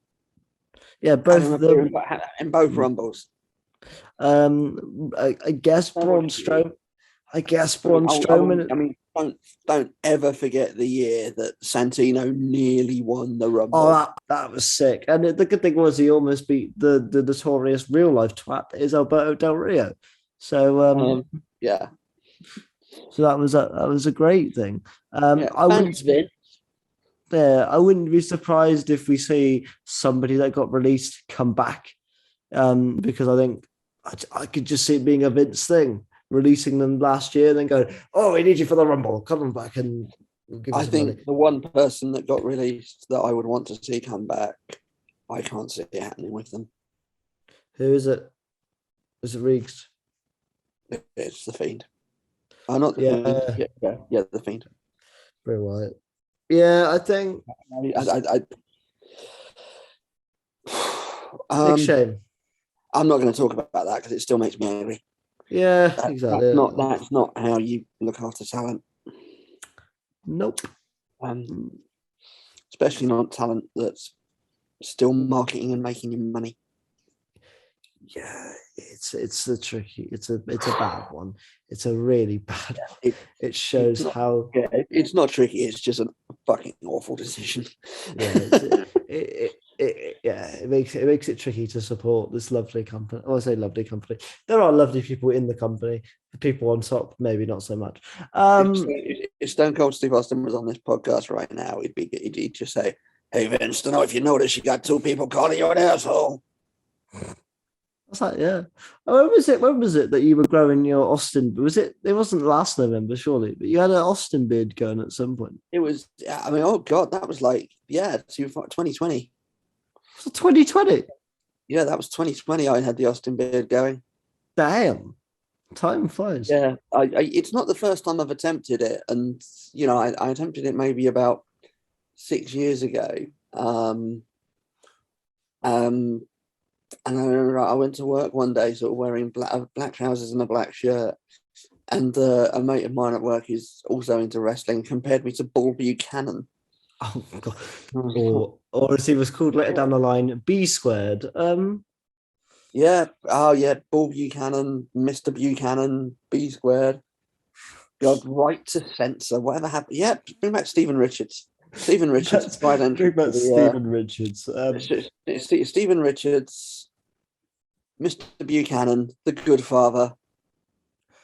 Yeah, both of them in both Rumbles. I guess Braun Strowman. I mean, don't ever forget the year that Santino nearly won the Rumble. Oh, that was sick. And the good thing was he almost beat the notorious real life twat that is Alberto Del Rio. So yeah. So that was a great thing. I wouldn't be surprised if we see somebody that got released come back, because I think I could just see it being a Vince thing, releasing them last year and then going, "Oh, we need you for the Rumble. Come on back and give us some money." The one person that got released that I would want to see come back, I can't see it happening with them. Who is it? Is it Reeks? It's the Fiend. Not the Fiend. Yeah, the Fiend. Bray Wyatt. Yeah, I think. Big shame. I'm not going to talk about that because it still makes me angry. Yeah, exactly. That's not how you look after talent. Nope. Especially not talent that's still marketing and making you money. Yeah, it's a tricky. It's a bad one. It's a really bad. It shows how. Yeah, it's not tricky. It's just a fucking awful decision. Yeah, it makes it tricky to support this lovely company. I say lovely company. There are lovely people in the company. The people on top, maybe not so much. If Stone Cold Steve Austin was on this podcast right now, he'd just say, "Hey Vince, don't know if you noticed, you got two people calling you an asshole." was like, yeah. Oh, when was it? When was it that you were growing your Austin? Was it? It wasn't last November, surely, but you had an Austin beard going at some point. It was, I mean, oh God, that was like, 2020. So 2020. Yeah, that was 2020. I had the Austin beard going. Damn, time flies. Yeah, it's not the first time I've attempted it, and I attempted it maybe about 6 years ago. And I remember I went to work one day, sort of wearing black trousers and a black shirt, and a mate of mine at work is also into wrestling. Compared me to Bull Buchanan. Oh God. Or as he was called later down the line, B squared. Yeah. Oh yeah, Bull Buchanan, Mr. Buchanan, B squared. God, right to censor. Whatever happened? Yeah, bring back Stephen Richards. Stephen Richards. Bring back Stephen Richards. Stephen Richards, Mr. Buchanan, the Good Father,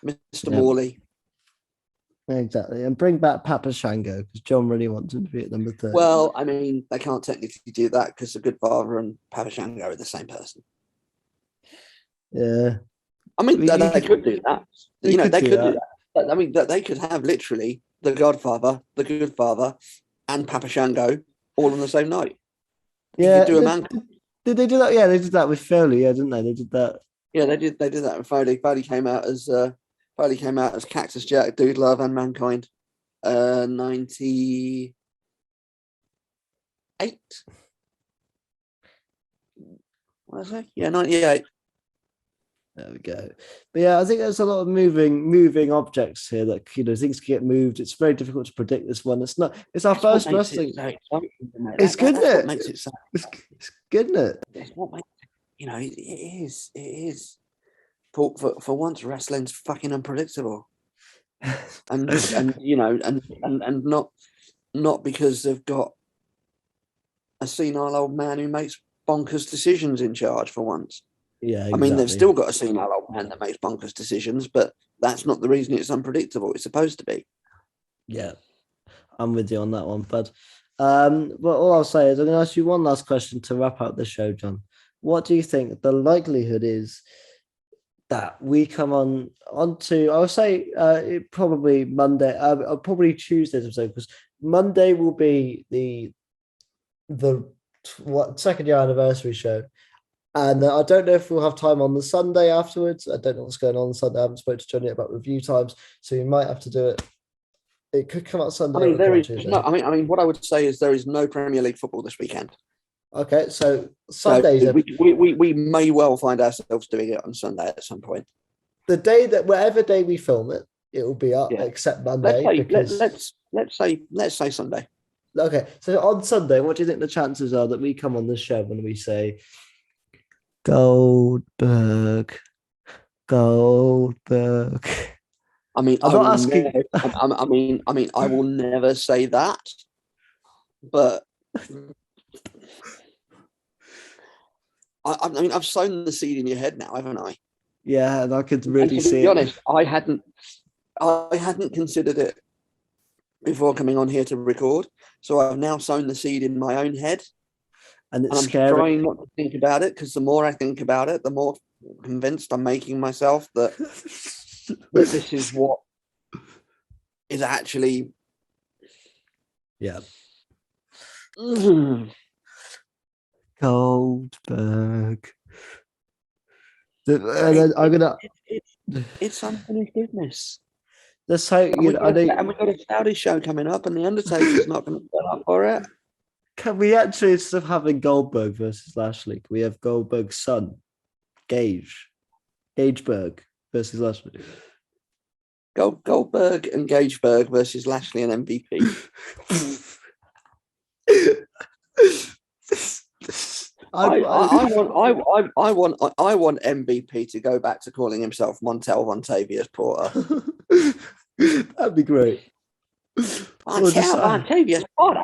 Mr. Morley. Exactly, and bring back Papa Shango because John really wants him to be at number 30. Well, I mean, they can't technically do that because the Good Father and Papa Shango are the same person. Yeah, I mean, they could do that. They could do that. But, I mean, they could have literally the Godfather, the Good Father, and Papa Shango all on the same night. Yeah, did they do that? Yeah, they did that with Foley, didn't they? They did that. Yeah, they did. They did that with Foley. Foley came out as Cactus Jack, Dude Love, and Mankind. 98. What did I say? Yeah, 98. There we go. But yeah, I think there's a lot of moving objects here that things can get moved. It's very difficult to predict this one. It's not. It's our first wrestling. It's good, isn't it? What makes it so. It's good, isn't it? It's what makes it. It is. It is. For once, wrestling's fucking unpredictable, and not because they've got a senile old man who makes bonkers decisions in charge for once. Yeah, exactly. I mean, they've still got a senile old man that makes bonkers decisions, but that's not the reason it's unpredictable. It's supposed to be. Yeah, I'm with you on that one, bud. But all I'll say is I'm going to ask you one last question to wrap up the show, John. What do you think the likelihood is that we come on to, I would say probably Monday, probably Tuesday's episode, because Monday will be the second year anniversary show. And I don't know if we'll have time on the Sunday afterwards. I don't know what's going on Sunday. I haven't spoken to Johnny about review times, so we might have to do it. It could come out Sunday. I mean, there is no. I mean, what I would say is there is no Premier League football this weekend. Okay, so Sundays. So we may well find ourselves doing it on Sunday at some point. The day that whatever day we film it, it will be up except Monday. Let's say Sunday. Okay, so on Sunday, what do you think the chances are that we come on the show when we say Goldberg? I mean, I'm not asking. I will never say that, but I mean, I've sown the seed in your head now, haven't I? Yeah, and I could really see. To be honest, I hadn't considered it before coming on here to record, so I've now sown the seed in my own head, and I'm scary. Trying not to think about it, because the more I think about it, the more convinced I'm making myself that this is what is actually. Yeah. Goldberg. And then I'm gonna. It's unfinished business. Let's hope and we've got a Saudi show coming up, and the Undertaker's not going to turn up for it. Can we actually, instead of having Goldberg versus Lashley, can we have Goldberg's son, Gageberg versus Lashley? Goldberg and Gageberg versus Lashley and MVP. I want MVP to go back to calling himself Montel Vontavious Porter. That'd be great. Vontavious Porter.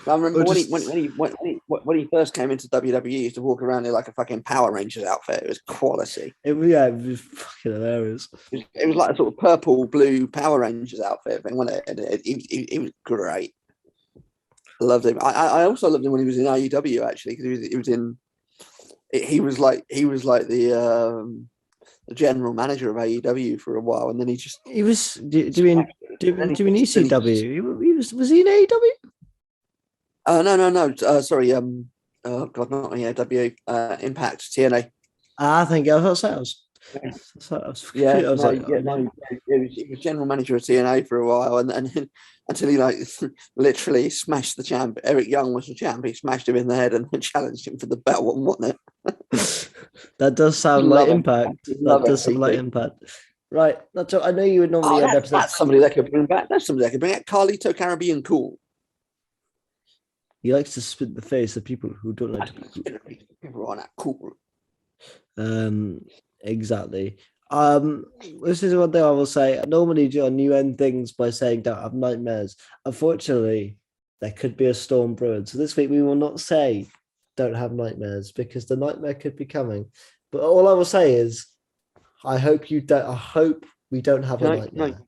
I remember when he first came into WWE, he used to walk around in like a fucking Power Rangers outfit. It was quality. It was fucking hilarious. It was like a sort of purple blue Power Rangers outfit thing, wasn't it? It was great. I loved him. I also loved him when he was in AEW actually, because he was he was like the general manager of AEW for a while, and then he was doing ECW. Was he in AEW? No. Sorry. Oh God, not AEW. Impact TNA. I think I thought so. He was general manager of TNA for a while, and until he like literally smashed the champ. Eric Young was the champ. He smashed him in the head and challenged him for the belt and won it. That does sound like Impact. That does sound like Impact. Right. I know you would normally end episodes. That's somebody that could bring back. That's somebody that could bring back. Carlito Caribbean Cool. He likes to spit the face of people who don't like to be cool. People are not cool. Exactly. This is one thing I will say. Normally, John, you end things by saying don't have nightmares. Unfortunately, there could be a storm brewing. So this week we will not say don't have nightmares because the nightmare could be coming. But all I will say is, I hope you don't. I hope we don't have a nightmare.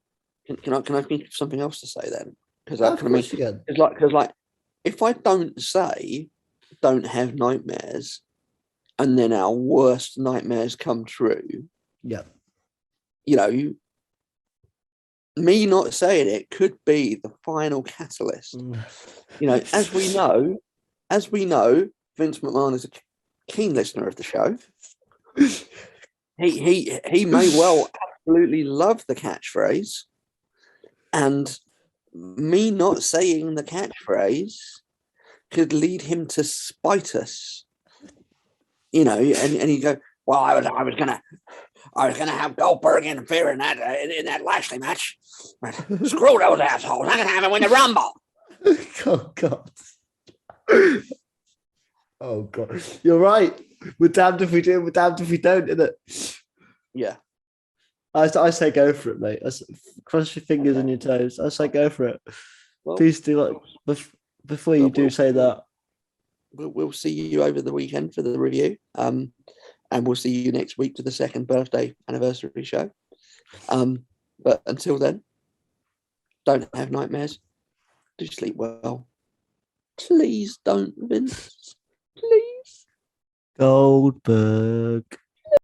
Can I think of something else to say then? Because if I don't say don't have nightmares, and then our worst nightmares come true. Yeah. Me not saying it could be the final catalyst. As we know, Vince McMahon is a keen listener of the show. He may well absolutely love the catchphrase, and me not saying the catchphrase could lead him to spite us. And you go, well, I was gonna have Goldberg interfere in that Lashley match. Screw those assholes! I'm gonna have him win the Rumble. Oh God! Oh God! You're right. We're damned if we do. We're damned if we don't, isn't it? Yeah. I say go for it, mate. Cross your fingers and your toes. I say go for it. Well, please do before you do say that. We'll see you over the weekend for the review. And we'll see you next week for the second birthday anniversary show. But until then, don't have nightmares. Do sleep well. Please don't, Vince. Please. Goldberg.